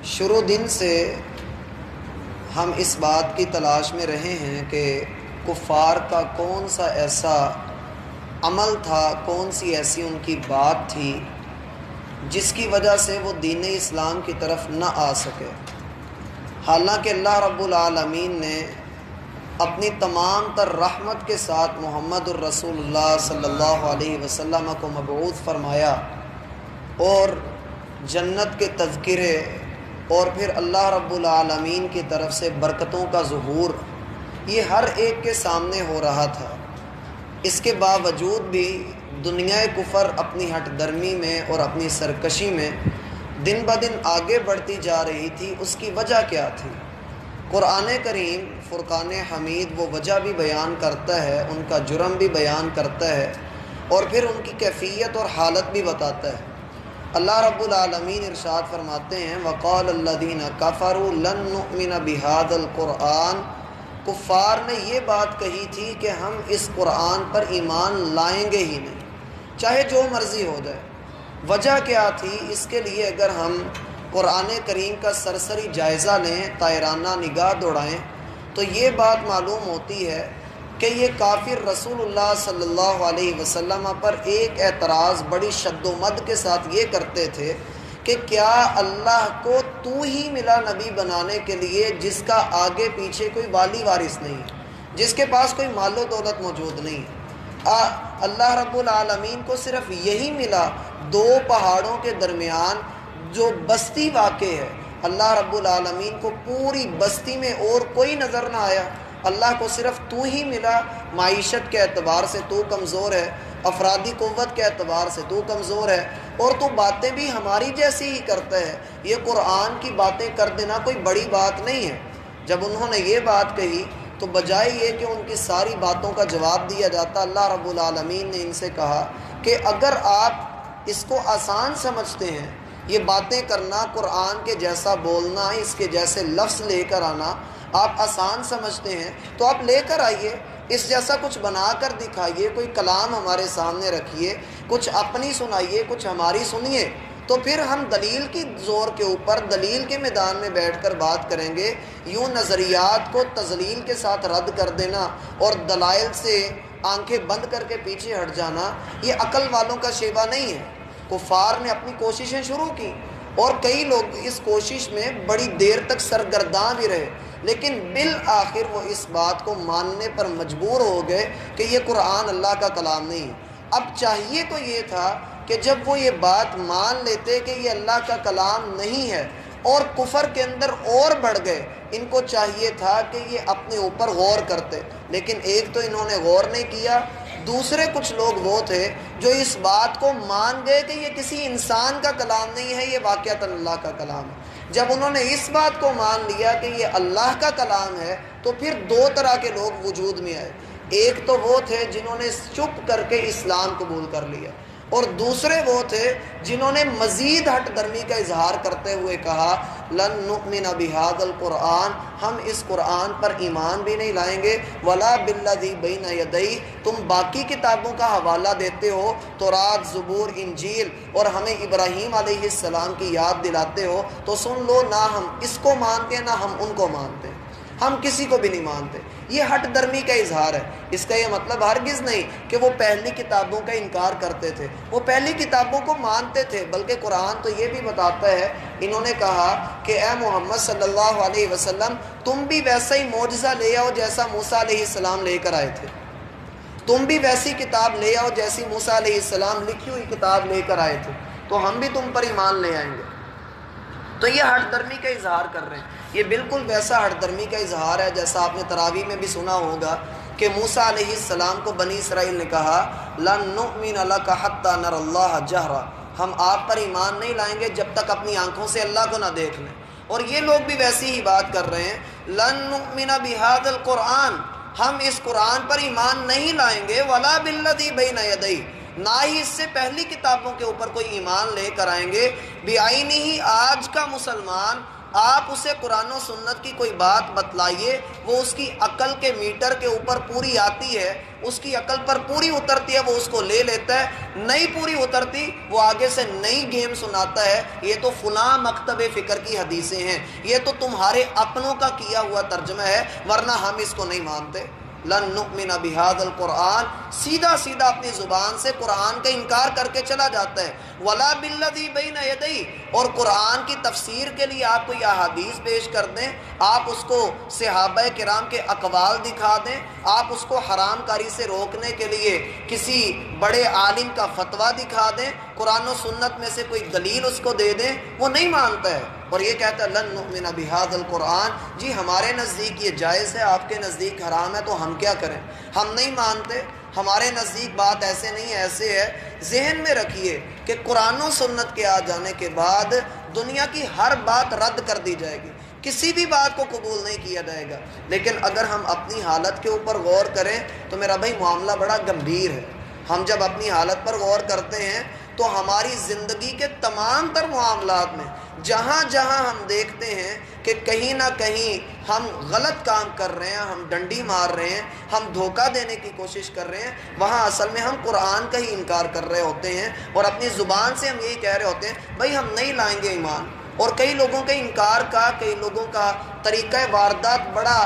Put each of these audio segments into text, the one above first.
شروع دن سے ہم اس بات کی تلاش میں رہے ہیں کہ کفار کا کون سا ایسا عمل تھا، کون سی ایسی ان کی بات تھی جس کی وجہ سے وہ دین اسلام کی طرف نہ آ سکے۔ حالانکہ اللہ رب العالمین نے اپنی تمام تر رحمت کے ساتھ محمد الرسول اللہ صلی اللہ علیہ وسلم کو مبعوث فرمایا، اور جنت کے تذکرے اور پھر اللہ رب العالمین کی طرف سے برکتوں کا ظہور یہ ہر ایک کے سامنے ہو رہا تھا۔ اس کے باوجود بھی دنیا کفر اپنی ہٹ درمی میں اور اپنی سرکشی میں دن بدن آگے بڑھتی جا رہی تھی۔ اس کی وجہ کیا تھی؟ قرآن کریم فرقان حمید وہ وجہ بھی بیان کرتا ہے، ان کا جرم بھی بیان کرتا ہے، اور پھر ان کی کیفیت اور حالت بھی بتاتا ہے۔ اللہ رب العالمین ارشاد فرماتے ہیں وَقَالَ الَّذِينَ كَفَرُوا لَن نُؤْمِنَ بِهَذَا الْقُرْآنِ، کفار نے یہ بات کہی تھی کہ ہم اس قرآن پر ایمان لائیں گے ہی نہیں، چاہے جو مرضی ہو جائے۔ وجہ کیا تھی؟ اس کے لیے اگر ہم قرآن کریم کا سرسری جائزہ لیں، طائرانہ نگاہ دوڑائیں، تو یہ بات معلوم ہوتی ہے کہ یہ کافر رسول اللہ صلی اللہ علیہ وسلم پر ایک اعتراض بڑی شد و مد کے ساتھ یہ کرتے تھے کہ کیا اللہ کو تو ہی ملا نبی بنانے کے لیے جس کا آگے پیچھے کوئی والی وارث نہیں ہے، جس کے پاس کوئی مال و دولت موجود نہیں ہے؟ اللہ رب العالمین کو صرف یہی ملا، دو پہاڑوں کے درمیان جو بستی واقع ہے، اللہ رب العالمین کو پوری بستی میں اور کوئی نظر نہ آیا، اللہ کو صرف تو ہی ملا۔ معیشت کے اعتبار سے تو کمزور ہے، افرادی قوت کے اعتبار سے تو کمزور ہے، اور تو باتیں بھی ہماری جیسی ہی کرتا ہے، یہ قرآن کی باتیں کر دینا کوئی بڑی بات نہیں ہے۔ جب انہوں نے یہ بات کہی تو بجائے یہ کہ ان کی ساری باتوں کا جواب دیا جاتا، اللہ رب العالمین نے ان سے کہا کہ اگر آپ اس کو آسان سمجھتے ہیں، یہ باتیں کرنا، قرآن کے جیسا بولنا، اس کے جیسے لفظ لے کر آنا آپ آسان سمجھتے ہیں، تو آپ لے کر آئیے، اس جیسا کچھ بنا کر دکھائیے، کوئی کلام ہمارے سامنے رکھیے، کچھ اپنی سنائیے، کچھ ہماری سنیے، تو پھر ہم دلیل کی زور کے اوپر دلیل کے میدان میں بیٹھ کر بات کریں گے۔ یوں نظریات کو تضلیل کے ساتھ رد کر دینا اور دلائل سے آنکھیں بند کر کے پیچھے ہٹ جانا، یہ عقل والوں کا شیوا نہیں ہے۔ کفار نے اپنی کوششیں شروع کی، اور کئی لوگ اس کوشش میں بڑی دیر تک سرگرداں بھی رہے، لیکن بالآخر وہ اس بات کو ماننے پر مجبور ہو گئے کہ یہ قرآن اللہ کا کلام نہیں ہے۔ اب چاہیے تو یہ تھا کہ جب وہ یہ بات مان لیتے کہ یہ اللہ کا کلام نہیں ہے اور کفر کے اندر اور بڑھ گئے، ان کو چاہیے تھا کہ یہ اپنے اوپر غور کرتے، لیکن ایک تو انہوں نے غور نہیں کیا، دوسرے کچھ لوگ وہ تھے جو اس بات کو مان گئے کہ یہ کسی انسان کا کلام نہیں ہے، یہ واقعتاً اللہ کا کلام ہے۔ جب انہوں نے اس بات کو مان لیا کہ یہ اللہ کا کلام ہے، تو پھر دو طرح کے لوگ وجود میں آئے۔ ایک تو وہ تھے جنہوں نے چپ کر کے اسلام قبول کر لیا، اور دوسرے وہ تھے جنہوں نے مزید ہٹ درمی کا اظہار کرتے ہوئے کہا لن نؤمن بہذا القرآن، ہم اس قرآن پر ایمان بھی نہیں لائیں گے، ولا بالذی بین یدیہ، تم باقی کتابوں کا حوالہ دیتے ہو، تورات، زبور، انجیل، اور ہمیں ابراہیم علیہ السلام کی یاد دلاتے ہو، تو سن لو، نہ ہم اس کو مانتے ہیں نہ ہم ان کو مانتے ہیں، ہم کسی کو بھی نہیں مانتے۔ یہ ہٹ درمی کا اظہار ہے۔ اس کا یہ مطلب ہرگز نہیں کہ وہ پہلی کتابوں کا انکار کرتے تھے، وہ پہلی کتابوں کو مانتے تھے، بلکہ قرآن تو یہ بھی بتاتا ہے، انہوں نے کہا کہ اے محمد صلی اللہ علیہ وسلم، تم بھی ویسا ہی معجزہ لے آؤ جیسا موسیٰ علیہ السلام لے کر آئے تھے، تم بھی ویسی کتاب لے آؤ جیسی موسیٰ علیہ السلام لکھی ہوئی کتاب لے کر آئے تھے، تو ہم بھی تم پر ایمان لے آئیں گے۔ تو یہ ہٹ درمی کا اظہار کر رہے ہیں۔ یہ بالکل ویسا ہٹ درمی کا اظہار ہے جیسا آپ نے تراویح میں بھی سنا ہوگا کہ موسیٰ علیہ السلام کو بنی اسرائیل نے کہا لن نؤمن لک حتی نری اللہ جہرا، ہم آپ پر ایمان نہیں لائیں گے جب تک اپنی آنکھوں سے اللہ کو نہ دیکھ لیں۔ اور یہ لوگ بھی ویسی ہی بات کر رہے ہیں، لن نؤمن بہذا القرآن، ہم اس قرآن پر ایمان نہیں لائیں گے، ولا بالذی بین یدیہ، نہ ہی اس سے پہلی کتابوں کے اوپر کوئی ایمان لے کر آئیں گے۔ بعینہ، آج کا مسلمان آپ اسے قرآن و سنت کی کوئی بات بتلائیے، وہ اس کی عقل کے میٹر کے اوپر پوری آتی ہے، اس کی عقل پر پوری اترتی ہے، وہ اس کو لے لیتا ہے، نہیں پوری اترتی وہ آگے سے نئی گیم سناتا ہے، یہ تو فلاں مکتب فکر کی حدیثیں ہیں، یہ تو تمہارے اپنوں کا کیا ہوا ترجمہ ہے، ورنہ ہم اس کو نہیں مانتے۔ لن نؤمن بہذا القرآن، سیدھا سیدھا اپنی زبان سے قرآن کا انکار کر کے چلا جاتا ہے۔ ولا بالذی بین یدیہ، اور قرآن کی تفسیر کے لیے آپ کوئی احادیث پیش کر دیں، آپ اس کو صحابہ کرام کے اقوال دکھا دیں، آپ اس کو حرام کاری سے روکنے کے لیے کسی بڑے عالم کا فتویٰ دکھا دیں، قرآن و سنت میں سے کوئی دلیل اس کو دے دیں، وہ نہیں مانتا ہے، اور یہ کہتا ہے لن نؤمن بہذا القرآن، جی ہمارے نزدیک یہ جائز ہے، آپ کے نزدیک حرام ہے، تو ہم کیا کریں، ہم نہیں مانتے، ہمارے نزدیک بات ایسے نہیں ایسے ہے۔ ذہن میں رکھیے کہ قرآن و سنت کے آ جانے کے بعد دنیا کی ہر بات رد کر دی جائے گی، کسی بھی بات کو قبول نہیں کیا جائے گا، لیکن اگر ہم اپنی حالت کے اوپر غور کریں تو میرا بھائی معاملہ بڑا گمبھیر ہے۔ ہم جب اپنی حالت پر غور کرتے ہیں تو ہماری زندگی کے تمام تر معاملات میں جہاں جہاں ہم دیکھتے ہیں کہ کہیں نہ کہیں ہم غلط کام کر رہے ہیں، ہم ڈنڈی مار رہے ہیں، ہم دھوکہ دینے کی کوشش کر رہے ہیں، وہاں اصل میں ہم قرآن کا ہی انکار کر رہے ہوتے ہیں، اور اپنی زبان سے ہم یہی کہہ رہے ہوتے ہیں بھائی ہم نہیں لائیں گے ایمان۔ اور کئی لوگوں کے انکار کا، کئی لوگوں کا طریقہ واردات بڑا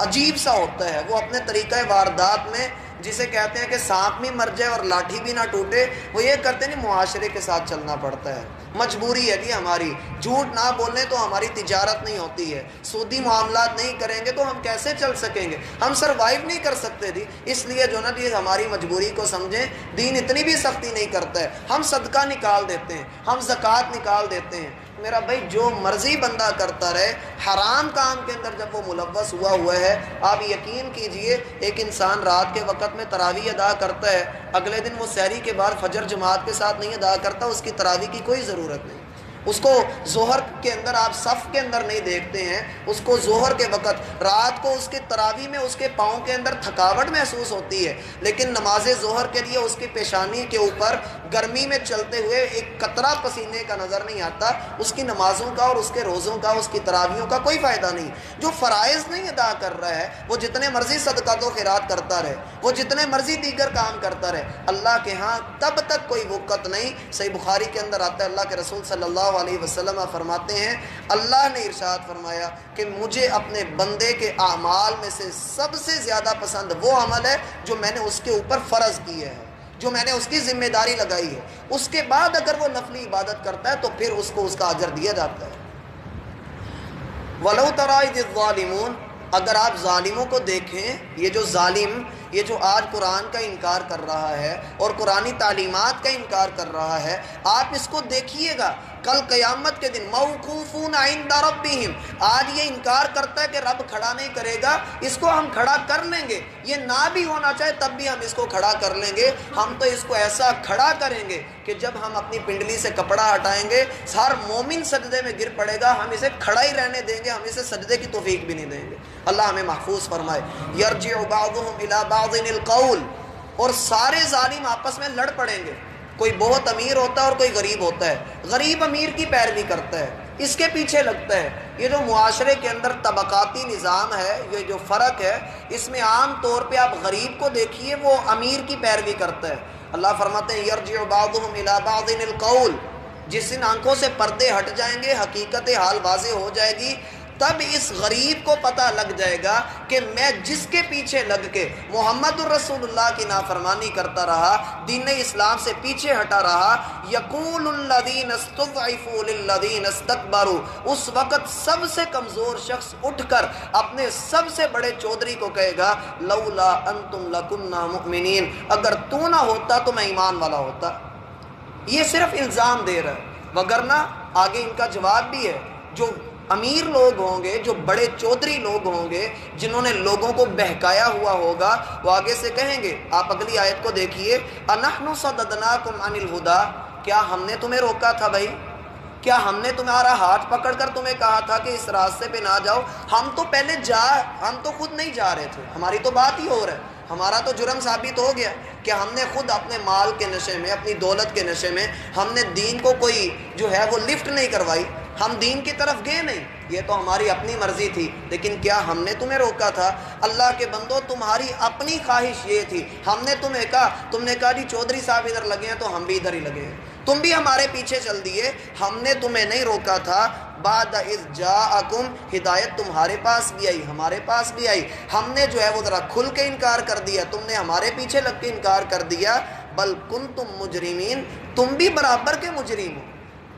عجیب سا ہوتا ہے، وہ اپنے طریقہ واردات میں جسے کہتے ہیں کہ سانپ بھی مر جائے اور لاٹھی بھی نہ ٹوٹے، وہ یہ کرتے ہیں معاشرے کے ساتھ چلنا پڑتا ہے، مجبوری ہے کہ ہماری، جھوٹ نہ بولیں تو ہماری تجارت نہیں ہوتی ہے، سودی معاملات نہیں کریں گے تو ہم کیسے چل سکیں گے، ہم سروائیو نہیں کر سکتے تھی، اس لیے جو نا جی ہماری مجبوری کو سمجھیں، دین اتنی بھی سختی نہیں کرتا ہے، ہم صدقہ نکال دیتے ہیں، ہم زکوٰۃ نکال دیتے ہیں۔ میرا بھائی جو مرضی بندہ کرتا رہے، حرام کام کے اندر جب وہ ملوث ہوا ہے، آپ یقین کیجئے ایک انسان رات کے وقت میں تراویح ادا کرتا ہے، اگلے دن وہ سحری کے بعد فجر جماعت کے ساتھ نہیں ادا کرتا، اس کی تراویح کی کوئی ضرورت نہیں، اس کو ظہر کے اندر آپ صف کے اندر نہیں دیکھتے ہیں، اس کو ظہر کے وقت رات کو اس کے تراویح میں اس کے پاؤں کے اندر تھکاوٹ محسوس ہوتی ہے، لیکن نماز ظہر کے لیے اس کی پیشانی کے اوپر گرمی میں چلتے ہوئے ایک قطرہ پسینے کا نظر نہیں آتا، اس کی نمازوں کا اور اس کے روزوں کا، اس کی تراویحوں کا کوئی فائدہ نہیں۔ جو فرائض نہیں ادا کر رہا ہے وہ جتنے مرضی صدقات و خیرات کرتا رہے، وہ جتنے مرضی دیگر کام کرتا رہے، اللہ کے ہاں تب تک کوئی وقت نہیں۔ صحیح بخاری کے اندر آتا ہے، اللہ کے رسول صلی اللہ علیہ وسلم فرماتے ہیں اللہ نے ارشاد فرمایا کہ مجھے اپنے بندے کے اعمال میں سے سب سے زیادہ پسند وہ عمل ہے جو میں نے اس کے اوپر فرض کیا ہے، جو میں نے اس کی ذمہ داری لگائی ہے، اس کے بعد اگر وہ نفلی عبادت کرتا ہے تو پھر اس کو اس کا اجر دیا جاتا ہے۔ وَلَوْ تَرَىٰ إِذِ الظَّالِمُونَ، اگر آپ ظالموں کو دیکھیں، یہ جو ظالم، یہ جو آج قرآن کا انکار کر رہا ہے اور قرآنی تعلیمات کا انکار کر رہا ہے، آپ اس کو دیکھیے گا کل قیامت کے دن موقوفون عند ربہم، آج یہ انکار کرتا ہے کہ رب کھڑا نہیں کرے گا، اس کو ہم کھڑا کر لیں گے، یہ نہ بھی ہونا چاہے تب بھی ہم اس کو کھڑا کر لیں گے، ہم تو اس کو ایسا کھڑا کریں گے کہ جب ہم اپنی پنڈلی سے کپڑا ہٹائیں گے ہر مومن سجدے میں گر پڑے گا، ہم اسے کھڑا ہی رہنے دیں گے، ہم اسے سجدے کی توفیق بھی نہیں دیں گے۔ اللہ ہمیں محفوظ فرمائے۔ یرجع بعضهم الى بعض القول، اور سارے ظالم آپس میں لڑ پڑیں گے، کوئی بہت امیر ہوتا ہے اور کوئی غریب ہوتا ہے، غریب امیر کی پیروی کرتا ہے، اس کے پیچھے لگتا ہے۔ یہ جو معاشرے کے اندر طبقاتی نظام ہے، یہ جو فرق ہے، اس میں عام طور پہ آپ غریب کو دیکھیے وہ امیر کی پیروی کرتا ہے۔ اللہ فرماتے ہیں یرجع بعضهم الى بعض القول، جس دن آنکھوں سے پردے ہٹ جائیں گے، حقیقت حال واضح ہو جائے گی، تب اس غریب کو پتہ لگ جائے گا کہ میں جس کے پیچھے لگ کے محمد الرسول اللہ کی نافرمانی کرتا رہا، دین اسلام سے پیچھے ہٹا رہا، یقول الذین استضعفوا للذین استکبروا، اس وقت سب سے کمزور شخص اٹھ کر اپنے سب سے بڑے چودھری کو کہے گا لولا انتم لکنا مؤمنین، اگر تو نہ ہوتا تو میں ایمان والا ہوتا۔ یہ صرف الزام دے رہا ہے، وگرنہ آگے ان کا جواب بھی ہے۔ جو امیر لوگ ہوں گے، جو بڑے چودھری لوگ ہوں گے، جنہوں نے لوگوں کو بہکایا ہوا ہوگا، وہ آگے سے کہیں گے، آپ اگلی آیت کو دیکھیے، اَنَحْنُ صَدَدْنَاكُمْ عَنِ الْهُدَىٰ، کیا ہم نے تمہیں روکا تھا بھائی؟ کیا ہم نے تمہارا ہاتھ پکڑ کر تمہیں کہا تھا کہ اس راستے پہ نہ جاؤ؟ ہم تو پہلے ہم تو خود نہیں جا رہے تھے، ہماری تو بات ہی ہو رہا ہے، ہمارا تو جرم ثابت ہو گیا کہ ہم نے خود اپنے مال کے نشے میں، اپنی دولت کے نشے میں ہم نے دین کو کوئی جو ہے وہ لفٹ نہیں کروائی، ہم دین کی طرف گئے نہیں، یہ تو ہماری اپنی مرضی تھی، لیکن کیا ہم نے تمہیں روکا تھا؟ اللہ کے بندو تمہاری اپنی خواہش یہ تھی، ہم نے تمہیں کہا، تم نے کہا جی چودھری صاحب ادھر لگے ہیں تو ہم بھی ادھر ہی لگے ہیں، تم بھی ہمارے پیچھے چل دیے، ہم نے تمہیں نہیں روکا تھا۔ بعد اذ جاءکم، ہدایت تمہارے پاس بھی آئی، ہمارے پاس بھی آئی، ہم نے جو ہے وہ ذرا کھل کے انکار کر دیا، تم نے ہمارے پیچھے لگ کے انکار کر دیا۔ بل کنتم مجرمین، تم بھی برابر کے مجرم ہو،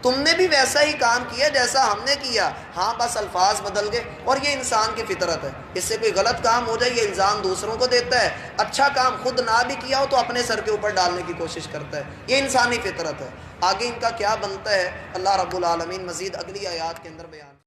تم نے بھی ویسا ہی کام کیا جیسا ہم نے کیا، ہاں بس الفاظ بدل گئے، اور یہ انسان کی فطرت ہے، اس سے کوئی غلط کام ہو جائے یہ الزام دوسروں کو دیتا ہے، اچھا کام خود نہ بھی کیا ہو تو اپنے سر کے اوپر ڈالنے کی کوشش کرتا ہے، یہ انسانی فطرت ہے۔ آگے ان کا کیا بنتا ہے اللہ رب العالمین مزید اگلی آیات کے اندر بیان